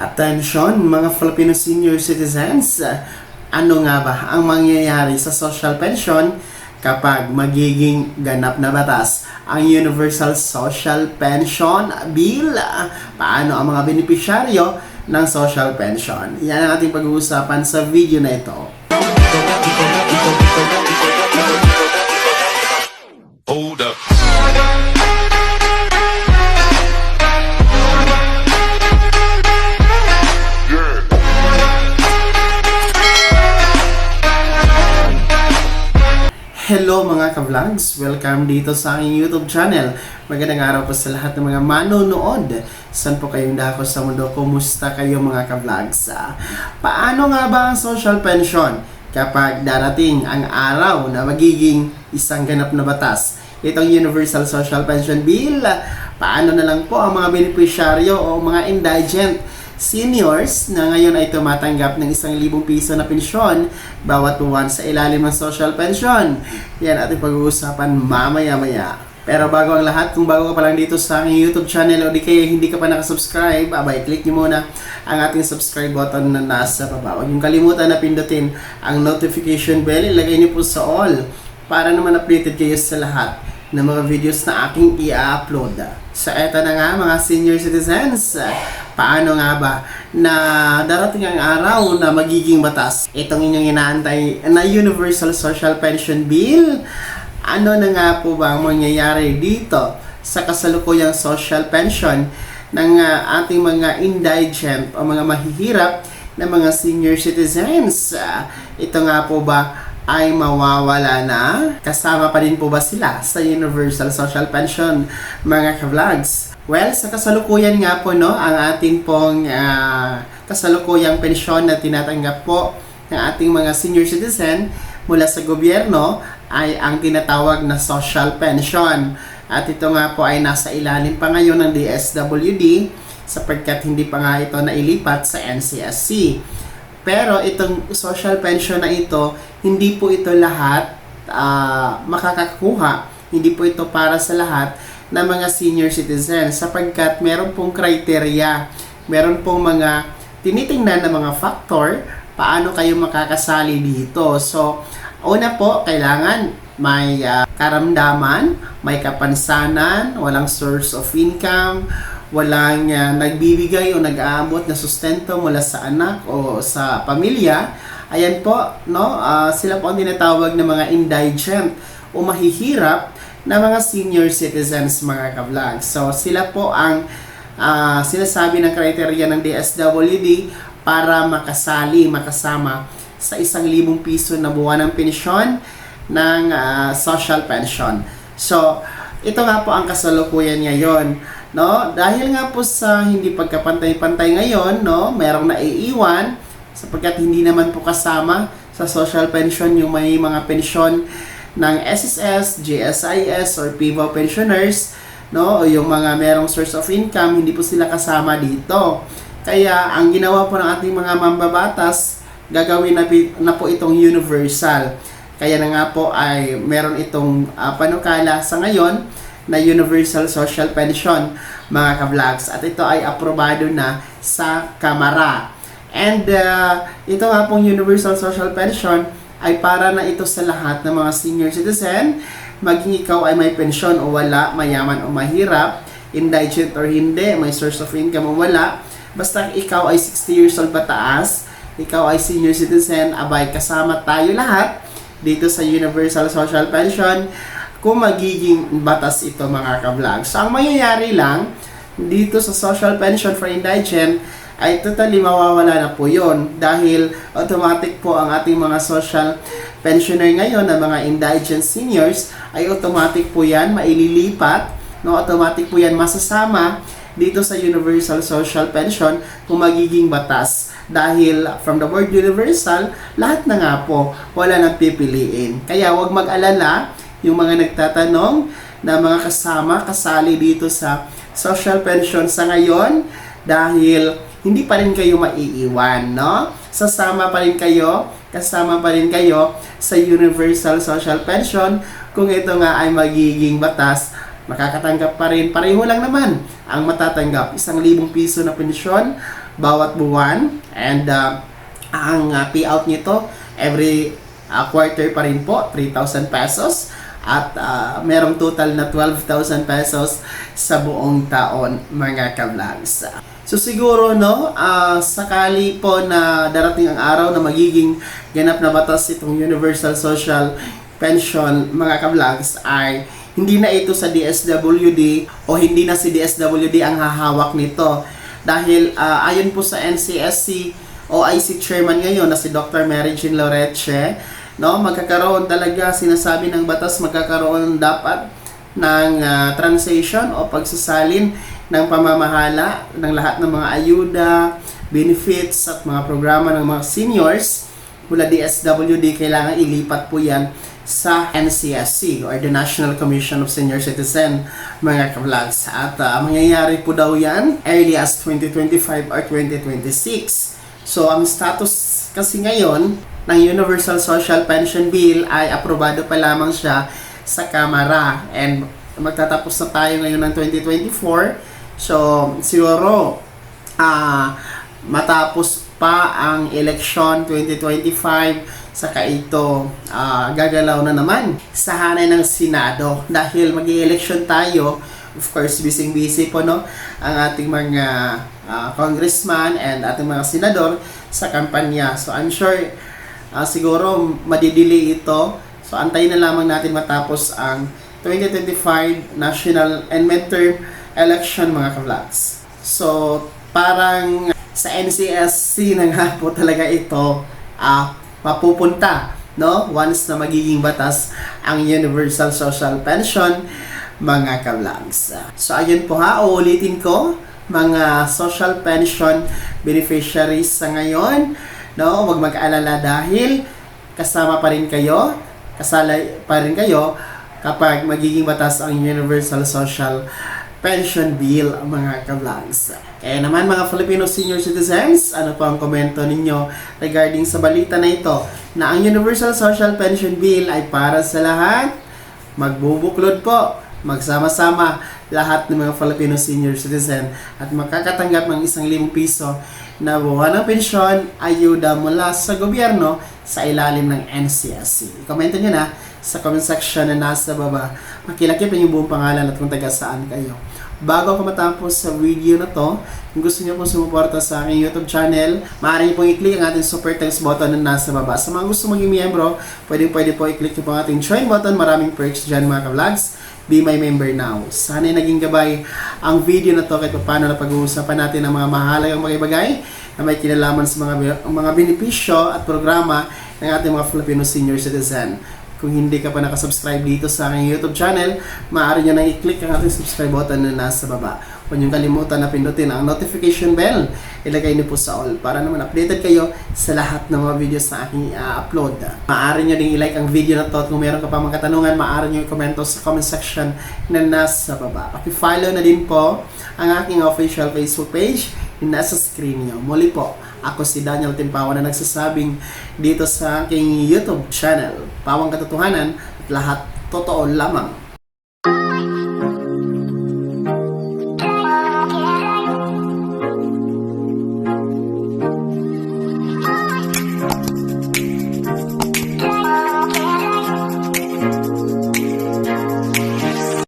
Attention mga Filipino senior citizens, ano nga ba ang mangyayari sa social pension kapag magiging ganap na batas ang Universal Social Pension Bill? Paano ang mga benepisyaryo ng social pension? Yan ang ating pag-uusapan sa video na ito. Hold up. Hello mga ka-vlogs! Welcome dito sa aking YouTube channel. Magandang araw po sa lahat ng mga manonood. Saan po kayong dako sa mundo? Kumusta kayo mga ka-vlogs? Paano nga ba ang social pension kapag darating ang araw na magiging isang ganap na batas? Itong Universal Social Pension Bill, paano na lang po ang mga benepisyaryo o mga indigent seniors na ngayon ay tumatanggap ng 1,000 piso na pensyon bawat buwan sa ilalim ng social pension? Yan ating pag-uusapan mamaya-maya. Pero bago ang lahat, kung bago ka pa lang dito sa aking YouTube channel o di kaya hindi ka pa nakasubscribe, click nyo muna ang ating subscribe button na nasa baba. Huwag yung kalimutan na pindutin ang notification bell, ilagay nyo po sa all para naman updated kayo sa lahat ng mga videos na aking i-upload. So eto na nga mga senior citizens, paano nga ba na darating ang araw na magiging batas itong inyong inaantay na Universal Social Pension Bill? Ano na nga po ba ang mangyayari dito sa kasalukuyang social pension ng ating mga indigent o mga mahihirap na mga senior citizens? Ito nga po ba ay mawawala na? Kasama pa din po ba sila sa Universal Social Pension mga ka-vlogs? Well, sa kasalukuyan nga po ang ating pong kasalukuyang pensyon na tinatanggap po ng ating mga senior citizen mula sa gobyerno ay ang tinatawag na social pension. At ito nga po ay nasa ilalim pa ngayon ng DSWD sapagkat hindi pa nga ito nailipat sa NCSC. Pero itong social pension na ito, hindi po ito lahat makakakuha. Hindi po ito para sa lahat ng mga senior citizens sapagkat meron pong criteria, meron pong mga tinitingnan na mga factor paano kayo makakasali dito. So, una po, kailangan may karamdaman, may kapansanan, walang source of income, walang nagbibigay o nag-aabot na sustento mula sa anak o sa pamilya. Ayan po, sila po ang tinatawag na mga indigent o mahihirap na mga senior citizens mga ka-vlog. So sila po ang sinasabi ng kriteria ng DSWD para makasama sa 1,000 piso na buwan ng pensyon ng social pension. So ito nga po ang kasalukuyan ngayon. Dahil nga po sa hindi pagkapantay-pantay ngayon, merong naiiwan sapagkat hindi naman po kasama sa social pension yung may mga pensyon ng SSS, GSIS or PIVO pensioners, o yung mga merong source of income, hindi po sila kasama dito. Kaya ang ginawa po ng ating mga mambabatas, gagawin na po itong universal. Kaya na nga po ay meron itong panukala sa ngayon na Universal Social Pension mga ka-vlogs, at ito ay aprobado na sa Kamara. And ito nga pong Universal Social Pension ay para na ito sa lahat ng mga senior citizen, maging ikaw ay may pensyon o wala, mayaman o mahirap, indigent or hindi, may source of income o wala, basta ikaw ay 60 years old pataas, ikaw ay senior citizen, kasama tayo lahat dito sa Universal Social Pension kung magiging batas ito mga ka-vlog. So ang mangyayari lang dito sa social pension for indigent ay totally mawawala na po yon dahil automatic po ang ating mga social pensioner ngayon na mga indigent seniors ay automatic po yan maililipat, automatic po yan masasama dito sa Universal Social Pension kung magiging batas. Dahil from the word universal, lahat na nga po, wala nang pipiliin. Kaya huwag mag-alala yung mga nagtatanong na mga kasali dito sa social pension sa ngayon dahil hindi pa rin kayo maiiwan, kasama pa rin kayo sa Universal Social Pension. Kung ito nga ay magiging batas, makakatanggap pa rin, pareho lang naman ang matatanggap, 1,000 piso na pensyon bawat buwan. And ang payout nito every quarter pa rin po, 3,000 pesos. At merong total na 12,000 pesos sa buong taon, mga ka-vlogs. So siguro no, sakali po na darating ang araw na magiging ganap na batas itong Universal Social Pension, mga ka-vlogs, ay hindi na ito sa DSWD o hindi na si DSWD ang hahawak nito. Dahil ayon po sa NCSC OIC Chairman ngayon na si Dr. Mary Jean Loreche, no, magkakaroon talaga, sinasabi ng batas, magkakaroon dapat ng transition o pagsasalin ng pamamahala ng lahat ng mga ayuda, benefits at mga programa ng mga seniors mula DSWD. Kailangan ilipat po yan sa NCSC or the National Commission of Senior Citizen, mga ka-vlogs. At mangyayari po daw yan early as 2025 or 2026. So ang status kasi ngayon ng Universal Social Pension Bill ay aprobado pa lamang siya sa Kamara, and magtatapos na tayo ngayon ng 2024. So siguro matapos pa ang election 2025, saka ito gagalaw na naman sa hanay ng Senado, dahil mag-i-election tayo. Of course, busy po no ang ating mga congressman and ating mga senador sa kampanya. So I'm sure siguro madidili ito. So antayin na lamang natin matapos ang 2025 national and midterm election, mga ka-vlogs. So parang sa NCSC na nga po talaga ito mapupunta, no, once na magiging batas ang Universal Social Pension, mga ka-vlogs. So ayun po uulitin ko, mga social pension beneficiaries sa ngayon, no, huwag mag-alala dahil kasama pa rin kayo, kasali pa rin kayo kapag magiging batas ang Universal Social Pension Bill, mga ka-vlogs. Kaya naman, mga Filipino senior citizens, ano po ang komento ninyo regarding sa balita na ito na ang Universal Social Pension Bill ay para sa lahat? Magbubuklod po, magsama-sama lahat ng mga Filipino senior citizen at makakatanggap ng 1,000 piso na buwan ng pensyon, ayuda mula sa gobyerno sa ilalim ng NCSC. Komento nyo na sa comment section na nasa baba. Makilakip yung buong pangalan at kung taga saan kayo. Bago ako matapos sa video na to, kung gusto niyo pong sumuporta sa aking YouTube channel, maaari niyo pong i-click ang ating super thanks button na nasa baba. Sa mga gusto maging miyembro, pwede po i-click niyo po ang ating join button. Maraming perks dyan, mga ka-vlogs. Be my member now. Sana naging gabay ang video na to kahit paano na pag-uusapan natin ang mga mahalagang bagay-bagay na may kinalaman sa mga benepisyo at programa ng ating mga Filipino senior citizen. Kung hindi ka pa nakasubscribe dito sa aking YouTube channel, maaari nyo nang i-click ang ating subscribe button na nasa baba. Huwag nyo kalimutan na pindutin ang notification bell. Ilagay niyo po sa all para naman updated kayo sa lahat ng mga videos na aking upload. Maaari nyo ding i-like ang video na to at kung meron ka pa mga katanungan, maaari nyo i-komento sa comment section na nasa baba. Paki-follow na din po ang aking official Facebook page na nasa screen nyo. Muli po, ako si Daniel Timpawa na nagsasabing dito sa aking YouTube channel. Pawang katotohanan at lahat totoo lamang.